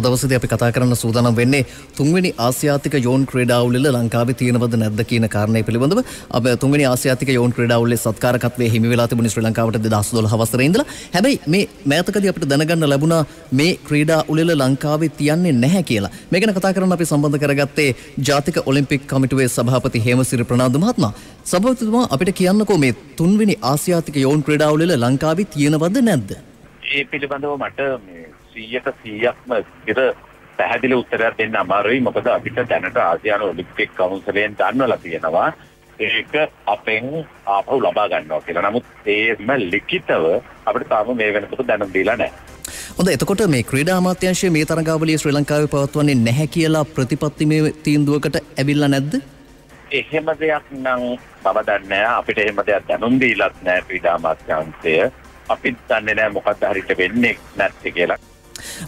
දවසේදී අපි කතා කරන්න සූදානම් වෙන්නේ තුන්වෙනි ආසියාතික යෝන් ක්‍රීඩාවලිල ලංකාවේ තියෙනවද නැද්ද කියන කාරණය පිළිබඳව. අපි තුන්වෙනි ආසියාතික යෝන් ක්‍රීඩාවලියේ සත්කාරකත්වයේ හිමි වෙලා තිබුණේ ශ්‍රී ලංකාවට 2012 වසරේ ඉඳලා. හැබැයි මේ මෑතකදී අපිට දැනගන්න ලැබුණා මේ ක්‍රීඩාවලිල ලංකාවේ තියන්නේ නැහැ කියලා. මේ ගැන කතා කරන්න අපි සම්බන්ධ කරගත්තේ ජාතික ඔලිම්පික් කමිටුවේ සභාපති හේමසිරි ප්‍රනාන්දු මහත්මයා. සභාපතිතුමා අපිට කියන්නකෝ මේ තුන්වෙනි ආසියාතික යෝන් ක්‍රීඩාවලිල ලංකාවේ තියෙනවද නැද්ද? ඒ පිළිබඳව මට 100%ක්ම ඉත පැහැදිලි උත්තරයක් දෙන්න අමාරුයි. මොකද අපිට දැනට ආසියානු ඔලිම්පික් කවුන්සිලයෙන් දන්වලා තියෙනවා ඒක අපෙන් ආපහු ලබා ගන්නවා කියලා. නමුත් ඒම ලිඛිතව අපිට තාම මේ වෙනකොට දැනුම් දීලා නැහැ. හොඳයි, එතකොට මේ ක්‍රීඩා අමාත්‍යාංශයේ මේ තරඟාවලිය ශ්‍රී ලංකාවේ පවත්වන්නේ නැහැ කියලා ප්‍රතිපත්තිමය තීන්දුවකට ඇවිල්ලා නැද්ද? එහෙම දෙයක් නම් බව දන්නේ නැහැ. අපිට එහෙම දෙයක් දැනුම් දීලත් නැහැ ක්‍රීඩා අමාත්‍යාංශය. අපිත් දන්නේ නැහැ මොකක්ද හරියට වෙන්නේ නැත්තේ කියලා.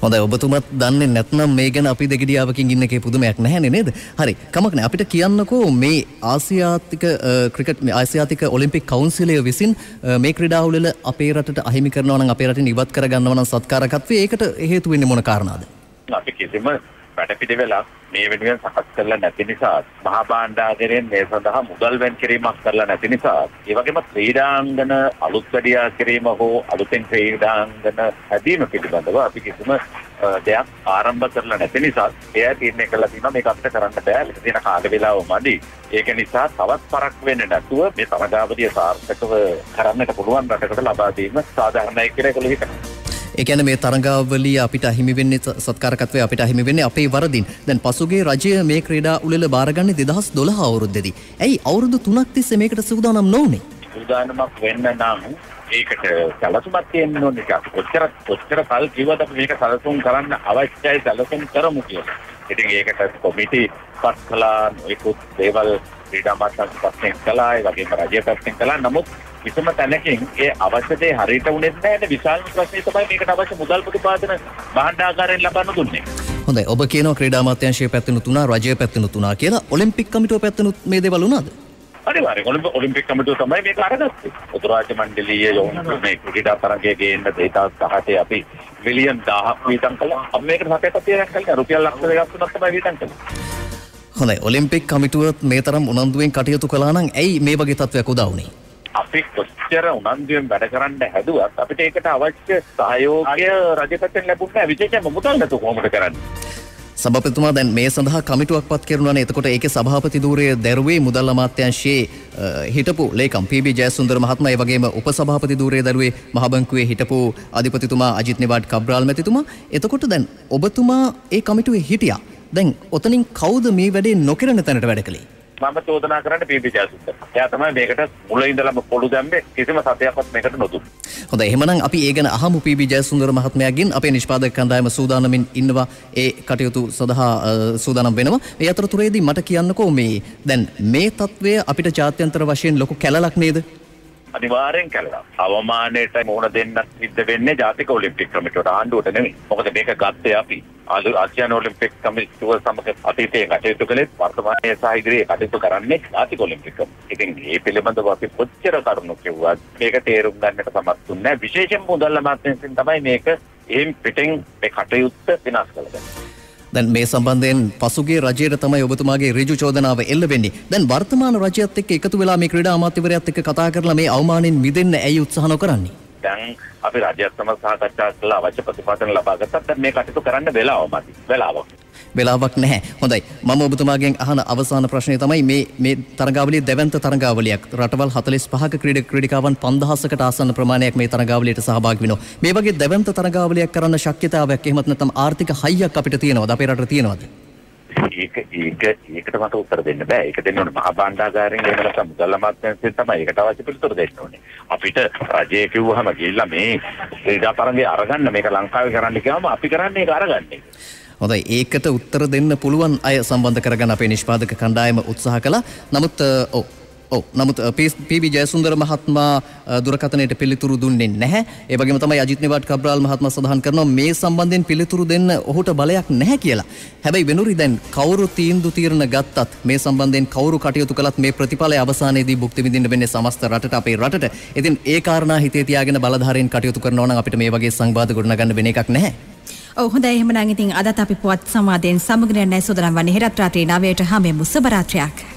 හොඳයි, ඔබතුමත් දන්නේ නැත්නම් මේ ගැන අපි දෙගිඩියාවකින් ඉන්න එකේ පුදුමයක් නැහැනේ නේද? හරි, කමක් නැහැ. අපිට කියන්නකෝ මේ ආසියාතික ඔලිම්පික් කවුන්සිලය විසින් මේ ක්‍රීඩාවලිල අපේ රටට අහිමි කරනවා නම් අපේ රටින් ඉවත් කරගන්නවා නම් සත්කාරකත්වයේ ඒකට හේතු වෙන්නේ මොන කාරණාද? අපි කිසිම වැඩපිළිවෙලක් මේ වෙනුවෙන් සකස් කරලා නැති නිසා, මහා භාණ්ඩාගාරයෙන් මේ සඳහා මුදල් වෙන් කිරීමක් කරලා නැති නිසා, ඒ වගේම ක්‍රීඩාංගන අලුත් වැඩියා කිරීම හෝ අලුතෙන් ක්‍රීඩාංගන හැදීම පිළිබඳව අපි කිසිම දෙයක් ආරම්භ කරලා නැති නිසා එයා තීරණය කළා තියෙනවා මේක අපිට කරන්න බෑ. ඒක තියෙන කාල වේලාව මදි. ඒක නිසා තවත් පරක් වෙන්නේ නැතුව මේ සමගාවලිය සාර්ථකව කරන්නට පුළුවන් රටකට ලබා දීම සාධාරණයි කියලා ඒගොල්ලෝ හිතනවා. ඒ කියන්නේ මේ තරඟාවලිය අපිට අහිමි වෙන්නේ සත්කාරකත්වය අපිට අහිමි වෙන්නේ අපේ වරදින්. දැන් පසුගිය රජය මේ ක්‍රීඩා උළෙල බාරගන්නේ 2012 අවුරුද්දේදී. ඇයි අවුරුදු 3ක් තිස්සේ මේකට සූදානම් නොවුනේ? සූදානමක් වෙන්න නම් ඒකට සැලසුමක් තියෙන්න ඕනේ. කොච්චර කල් කිව්වද අපි මේක සැලසුම් කරන්න අවශ්‍යයි සැලසුම් කරමු කියලා. ඉතින් ඒකට කොමිටි පත් කළා, ඒකුත් දේවල් ක්‍රීඩා අමාත්‍යාංශ පස්සේ කළා, ඒ වගේම රජය පස්සේ කළා. නමුත් කිසිම තැනකින් ඒ අවශ්‍ය දේ හරියට උනේ නැහැ. විශාල ප්‍රශ්නේ තමයි මේකට අවශ්‍ය මුදල් ප්‍රතිපාදන භාණ්ඩාගාරයෙන් ලබන්න දුන්නේ. හොඳයි, ඔබ කියනවා ක්‍රීඩා අමාත්‍යාංශයේ පැත්තෙනුත් උනා, රජයේ පැත්තෙනුත් උනා කියලා. ඔලිම්පික් කමිටුව පැත්තෙනුත් මේ දේවල් උනාද? අනිවාර්යයෙන් ඔලිම්පික් කමිටුව තමයි මේක අරගත්තේ. පොදුරාජ්‍ය මණ්ඩලීය යෝන් මේ ක්‍රීඩා තරගයේ ගේන්න 2018 අපි මිලියන් 1000ක් වියදම් කළා. අපි මේකට 7.5ක් කළා. රුපියල් ලක්ෂ 2ක් තුනක් තමයි වියදම් කළේ. හොඳයි, ඔලිම්පික් කමිටුවත් මේ තරම් උනන්දුවෙන් කටයුතු කළා නම් ඇයි මේ වගේ තත්ත්වයක් උදා වුනේ? අපි කොච්චර උනන්දුවෙන් වැඩ කරන්න හැදුවත් අපිට ඒකට අවශ්‍ය සහයෝගය රජපැත්තෙන් ලැබුණේ නැහැ. විශේෂයෙන්ම මුදල් නැතුව කොහොමද කරන්නේ? සභාපතිතුමා දැන් මේ සඳහා කමිටුවක් පත් කරනවානේ. එතකොට ඒකේ සභාපති ධූරය දැරුවේ මුදල් අමාත්‍යාංශයේ හිටපු ලේකම් පී.බී. ජයසුන්දර මහත්මයා, ඒ වගේම උපසභාපති ධූරය දැරුවේ මහ බැංකුවේ හිටපු අධිපතිතුමා අජිත් නිවාඩ් කබ්‍රාල් මැතිතුමා. එතකොට දැන් ඔබතුමා ඒ කමිටුවේ හිටියා. දැන් ඔතනින් කවුද මේ වැඩේ නොකරන තැනට වැඩ කළේ? මම චෝදනා කරන්නේ පී.බී. ජයසුන්දර. එයා තමයි මේකට මුල ඉඳලම පොළු දැම්මේ. කිසිම සතයක්වත් මේකට නොදුන්නේ. හොඳයි, එහෙමනම් අපි ඒ ගැන අහමු පී.බී. ජයසුන්දර මහත්මයාගෙන්. අපේ නිෂ්පාදක කණ්ඩායම සූදානමින් ඉන්නවා ඒ කටයුතු සඳහා සූදානම් වෙනවා. මේ අතරතුරේදී මට කියන්නකෝ මේ දැන් මේ තත්වය අපිට ජාත්‍යන්තර වශයෙන් ලොකු කැලලක් නේද? අනිවාර්යෙන් කළා. අවමානයට මුහුණ දෙන්න සිද්ධ වෙන්නේ ජාතික ඔලිම්පික් කමිටුවට, ආණ්ඩුවට නෙමෙයි. මොකද මේක ගත්තේ අපි. ආසියානු ඔලිම්පික් කමිටුව සමග අතීතයේ කටයුතු කළේ, වර්තමානයේ සහ ඉදිරියේ කටයුතු කරන්නේ ජාතික ඔලිම්පික් කමිටුව. ඉතින් මේ පිළිබඳව අපි කොච්චර කරුණු කිව්වත් මේක තේරුම් ගන්නට සමත් වුණේ නැහැ. විශේෂයෙන් මුදල් අමාත්‍යාංශයෙන් තමයි මේක එම් පිටින් මේ කටයුත්ත විනාශ කළේ. දැන් මේ සම්බන්ධයෙන් පසුගිය රජයට තමයි ඔබතුමාගේ ඍජු චෝදනාව එල්ල වෙන්නේ. දැන් වර්තමාන රජයත් එක්ක එකතු වෙලා මේ ක්‍රීඩා අමාත්‍යවරයාත් එක්ක කතා කරලා මේ අවමානෙන් මිදෙන්න ඇයි උත්සාහ නොකරන්නේ? දැන් අපි රජයත් සමග සාකච්ඡා කළා, අවශ්‍ය ප්‍රතිපාදන ලබා ගත්තා. දැන් මේ කටයුතු කරන්න වෙලාවක් නැහැ. හොඳයි, මම ඔබතුමාගෙන් අහන අවසාන ප්‍රශ්නය තමයි මේ තරඟාවලිය දැවැන්ත තරඟාවලියක්. රටවල් 45ක ක්‍රීඩිකාවන් 5000කට ආසන්න ප්‍රමාණයක් මේ තරඟාවලියට සහභාගී වෙනවා. මේ වගේ දැවැන්ත තරඟාවලියක් කරන්න ශක්‍යතාවයක් එහෙමත් නැත්නම් ආර්ථික හයියක් අපිට තියෙනවද? අපේ රටේ තියෙනවද? ඒකට මට උත්තර දෙන්න බෑ. ඒක දෙන්න ඕනේ මහා භාණ්ඩාගාරයෙන් එහෙම නැත්නම් මුදල් අමාත්‍යාංශයෙන් තමයි ඒකට අවශ්‍ය පිළිතුර දෙන්න ඕනේ. අපිට රජය කිව්වහම ගිහිල්ලා මේ ක්‍රීඩා තරඟය අරගන්න, මේක ලංකාවේ කරන්න කියවම අපි කරන්නේ ඒක අරගන්නේ. හොඳයි, ඒකට උත්තර දෙන්න පුළුවන් අය සම්බන්ධ කරගන්න අපේ නිෂ්පාදක කණ්ඩායම උත්සාහ කළා. නමුත් පී.බී. ජයසුන්දර මහත්මයා දුරකථනයට පිළිතුරු දුන්නේ නැහැ. ඒ වගේම තමයි අජිත් නිවාඩ් කබ්‍රාල් මහත්මයා සඳහන් කරනවා මේ සම්බන්ධයෙන් පිළිතුරු දෙන්න ඔහුට බලයක් නැහැ කියලා. හැබැයි වෙනුරි දැන් කවුරු තීරණ ගත්තත්, මේ සම්බන්ධයෙන් කවුරු කටයුතු කළත් මේ ප්‍රතිඵලය අවසානයේදී භුක්ති විඳින්න වෙන්නේ සමස්ත රටට, අපේ රටට. ඉතින් ඒ කාරණා හිතේ තියාගෙන බලධාරීන් කටයුතු කරනවා නම් අපිට මේ වගේ සංවාද ගොඩනගන්න වෙන එකක් නැහැ. ඔව් හොඳයි එහෙමනම් ඉතින් අදත් අපි පුවත් සංවාදයෙන් සමුගෙන යන්නයි සූදානම් වන්නේ. හෙටත් රාත්‍රී 9ට හැමෙමු සුබ රාත්‍රියක්.